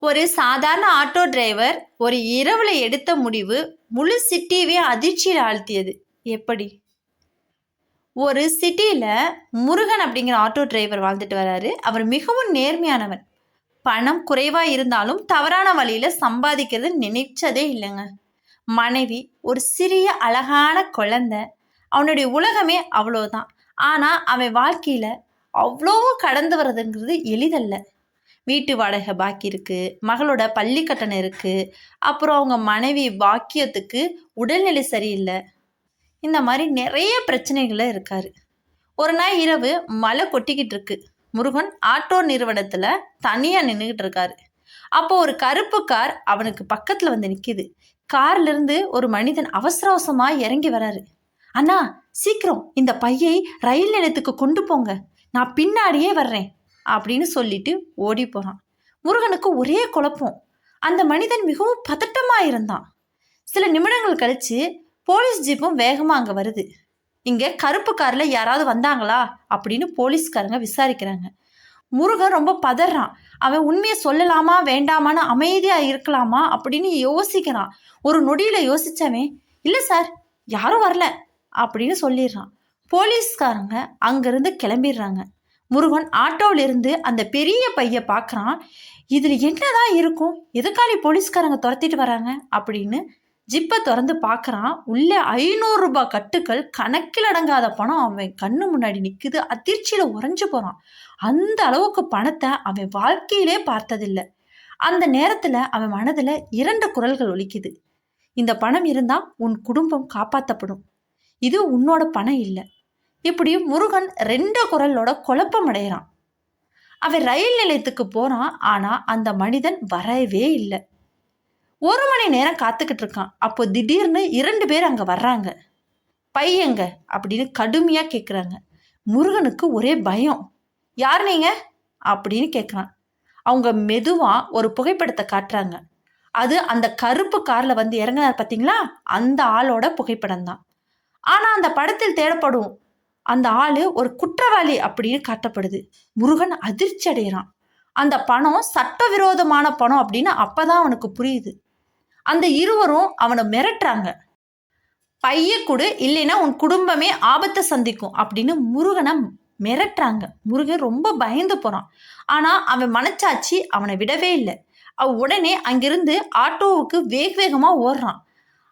ஒரு சாதாரண auto driver ஒரு இரவுல எடுத்த முடிவு முழு சிட்டியவே அதிர்ச்சியில் ஆழ்த்தியது. எப்படி? ஒரு சிட்டியில முருகன் அப்படிங்கிற ஆட்டோ டிரைவர் வாழ்ந்துட்டு வராரு. அவர் மிகவும் நேர்மையானவர். பணம் குறைவா இருந்தாலும் தவறான வழியில சம்பாதிக்கிறது நினைச்சதே இல்லைங்க. மனைவி, ஒரு சிறிய அழகான குழந்தை, அவனுடைய உலகமே அவ்வளோதான். ஆனா அவன் வாழ்க்கையில அவ்வளோ கடந்து வர்றதுங்கிறது எளிதல்ல. வீட்டு வாடகை பாக்கி இருக்குது, மகளோட பள்ளி கட்டணம் இருக்குது, அப்புறம் அவங்க மனைவி பாக்கியத்துக்கு உடல்நிலை சரியில்லை. இந்த மாதிரி நிறைய பிரச்சனைகளில் இருக்கார். ஒரு நாள் இரவு மழை கொட்டிக்கிட்டு இருக்கு. முருகன் ஆட்டோ நிறுவனத்தில் தனியாக நின்றுக்கிட்டு இருக்காரு. அப்போ ஒரு கருப்பு கார் அவனுக்கு பக்கத்தில் வந்து நிற்கிது. கார்லேருந்து ஒரு மனிதன் அவசர அவசரமாக இறங்கி வராரு. அண்ணா, சீக்கிரம் இந்த பையை ரயில் நிலையத்துக்கு கொண்டு போங்க, நான் பின்னாடியே வர்றேன் அப்படின்னு சொல்லிட்டு ஓடி போகிறான். முருகனுக்கு ஒரே குழப்பம். அந்த மனிதன் மிகவும் பதட்டமாக இருந்தான். சில நிமிடங்கள் கழித்து போலீஸ் ஜீப்பும் வேகமாக அங்கே வருது. இங்கே கருப்பு காரில் யாராவது வந்தாங்களா அப்படின்னு போலீஸ்காரங்க விசாரிக்கிறாங்க. முருகன் ரொம்ப பதறான். அவன் உண்மையை சொல்லலாமா வேண்டாமான்னு அமைதியாக இருக்கலாமா அப்படின்னு யோசிக்கிறான். ஒரு நொடியில் யோசித்தவன், இல்லை சார், யாரும் வரல அப்படின்னு சொல்லிடுறான். போலீஸ்காரங்க அங்கேருந்து கிளம்பிடுறாங்க. முருகன் ஆட்டோவிலிருந்து அந்த பெரிய பையை பார்க்குறான். இதில் என்னதான் இருக்கும், எதுக்காக போலீஸ்காரங்க துரத்திட்டு வராங்க அப்படின்னு ஜிப்பை திறந்து பார்க்குறான். உள்ளே 500 ரூபாய் கட்டுக்கள், கணக்கில் அடங்காத பணம் அவன் கண்ணு முன்னாடி நிற்குது. அதிர்ச்சியில் உறைஞ்சு போகிறான். அந்த அளவுக்கு பணத்தை அவன் வாழ்க்கையிலே பார்த்ததில்லை. அந்த நேரத்தில் அவன் மனதில் 2 குரல்கள் ஒலிக்குது. இந்த பணம் இருந்தால் உன் குடும்பம் காப்பாற்றப்படும், இது உன்னோட பணம் இல்லை. இப்படி முருகன் 2 குரலோட குழப்பம் அடைகிறான். அவன் ரயில் நிலையத்துக்கு போகிறான். ஆனால் அந்த மனிதன் வரவே இல்லை. 1 மணி நேரம் காத்துக்கிட்டு இருக்கான். அப்போ திடீர்னு 2 பேர் அங்கே வர்றாங்க. பையங்க அப்படின்னு கடுமையாக கேட்குறாங்க. முருகனுக்கு ஒரே பயம். யார் நீங்கள் அப்படின்னு கேட்குறான். அவங்க மெதுவாக ஒரு புகைப்படத்தை காட்டுறாங்க. அது அந்த கருப்பு காரில் வந்து இறங்கினார் பார்த்தீங்களா, அந்த ஆளோட புகைப்படம் தான். ஆனால் அந்த படத்தில் தேடப்படும் அந்த ஆள் ஒரு குற்றவாளி அப்படின்னு காட்டப்படுது. முருகன் அதிர்ச்சி அடைகிறான். அந்த பணம் சட்டவிரோதமான பணம் அப்படின்னு அப்பதான் அவனுக்கு புரியுது. அந்த இருவரும் அவனை மிரட்டுறாங்க. பைய கொடு, இல்லைன்னா உன் குடும்பமே ஆபத்தை சந்திக்கும் அப்படின்னு முருகனை மிரட்டுறாங்க. முருகன் ரொம்ப பயந்து போகிறான். ஆனால் அவன் மனச்சாட்சி அவனை விடவே இல்லை. உடனே அங்கிருந்து ஆட்டோவுக்கு வேகமாக ஓடுறான்.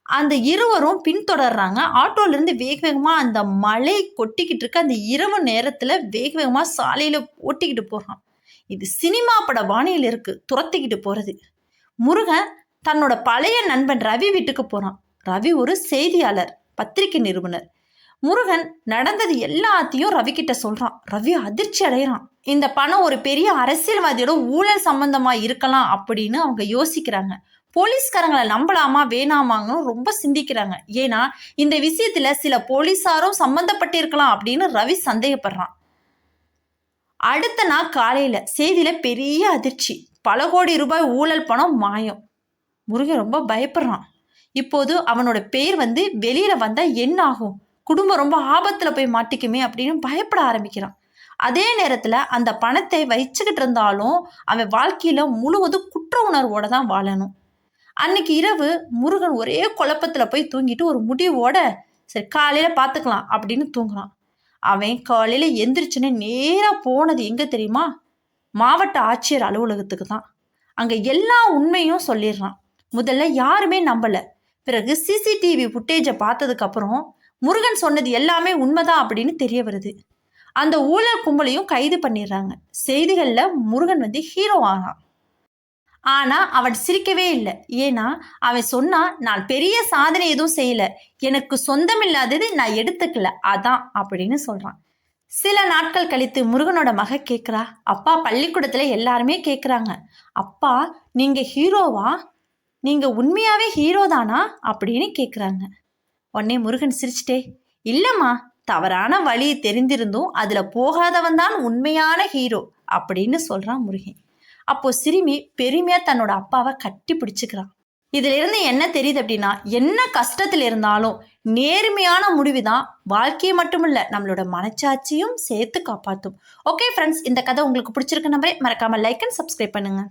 அந்த இருவரும் பின்தொடர்றாங்க. ஆட்டோலேருந்து வேகமாக அந்த மழை கொட்டிக்கிட்டு இருக்க அந்த இரவு நேரத்தில் வேகமாக சாலையில் ஓட்டிக்கிட்டு போகிறான். இது சினிமா பட பாணியில் இருக்குது, துரத்திக்கிட்டு போகிறது. முருகன் தன்னோட பழைய நண்பன் ரவி வீட்டுக்கு போகிறான். ரவி ஒரு செய்தியாளர், பத்திரிகை நிறுவனர். முருகன் நடந்தது எல்லாத்தையும் ரவி கிட்ட சொல்கிறான். ரவி அதிர்ச்சி அடைகிறான். இந்த பணம் ஒரு பெரிய அரசியல்வாதியோட ஊழல் சம்பந்தமாக இருக்கலாம் அப்படின்னு அவங்க யோசிக்கிறாங்க. போலீஸ்காரங்களை நம்பலாமா வேணாமாங்கன்னு ரொம்ப சிந்திக்கிறாங்க. ஏன்னா இந்த விஷயத்துல சில போலீஸாரும் சம்பந்தப்பட்டிருக்கலாம் அப்படின்னு ரவி சந்தேகப்படுறான். அடுத்த நாள் காலையில செய்தியில பெரிய அதிர்ச்சி. பல கோடி ரூபாய் ஊழல் பணம் மாயம். முருகன் ரொம்ப பயப்படுறான். இப்போது அவனோட பேர் வந்து வெளியில வந்தா என்ன ஆகும், குடும்பம் ரொம்ப ஆபத்துல போய் மாட்டிக்குமே அப்படின்னு பயப்பட ஆரம்பிக்கிறான். அதே நேரத்துல அந்த பணத்தை வச்சுக்கிட்டு இருந்தாலும் அவன் வாழ்க்கையில முழுவதும் குற்ற உணர்வோட தான் வாழணும். அன்னைக்கு இரவு முருகன் ஒரே குழப்பத்தில் போய் தூங்கிட்டு ஒரு முடிவோட சரி காலையில் பார்த்துக்கலாம் அப்படின்னு தூங்குறான். அவன் காலையில் எந்திரிச்சுன்னு நேராக போனது எங்கே தெரியுமா, மாவட்ட ஆட்சியர் அலுவலகத்துக்கு தான். அங்கே எல்லா உண்மையும் சொல்லிடுறான். முதல்ல யாருமே நம்பலை. பிறகு சிசிடிவி ஃபுட்டேஜை பார்த்ததுக்கப்புறம் முருகன் சொன்னது எல்லாமே உண்மைதான் அப்படின்னு தெரிய வருது. அந்த ஊழல் கும்பலையும் கைது பண்ணிடுறாங்க. செய்திகளில் முருகன் வந்து ஹீரோ ஆனான். ஆனால் அவன் சிரிக்கவே இல்லை. ஏன்னா அவன் சொன்னான், நான் பெரிய சாதனை எதுவும் செய்யலை, எனக்கு சொந்தமில்லாதது நான் எடுத்துக்கல, அதான் அப்படின்னு சொல்கிறான். சில நாட்கள் கழித்து முருகனோட மக கேட்குறா, அப்பா பள்ளிக்கூடத்தில் எல்லாருமே கேட்குறாங்க, அப்பா நீங்கள் ஹீரோவா, நீங்கள் உண்மையாகவே ஹீரோ தானா அப்படின்னு கேட்குறாங்க. உடனே முருகன் சிரிச்சிட்டே, இல்லைம்மா, தவறான வழி தெரிந்திருந்தும் அதில் போகாதவன் தான் உண்மையான ஹீரோ அப்படின்னு சொல்கிறான் முருகன். அப்போ சிறுமி பெருமையாக தன்னோட அப்பாவை கட்டி பிடிச்சிக்கிறான். இதுல இருந்து என்ன தெரியுது அப்படின்னா, என்ன கஷ்டத்தில் இருந்தாலும் நேர்மையான முடிவு தான் வாழ்க்கையை மட்டுமில்ல நம்மளோட மனச்சாட்சியும் சேர்த்து காப்பாற்றும். ஓகே ஃப்ரெண்ட்ஸ், இந்த கதை உங்களுக்கு பிடிச்சிருக்கு நம்பரே. மறக்காம லைக் அண்ட் சப்ஸ்கிரைப் பண்ணுங்க.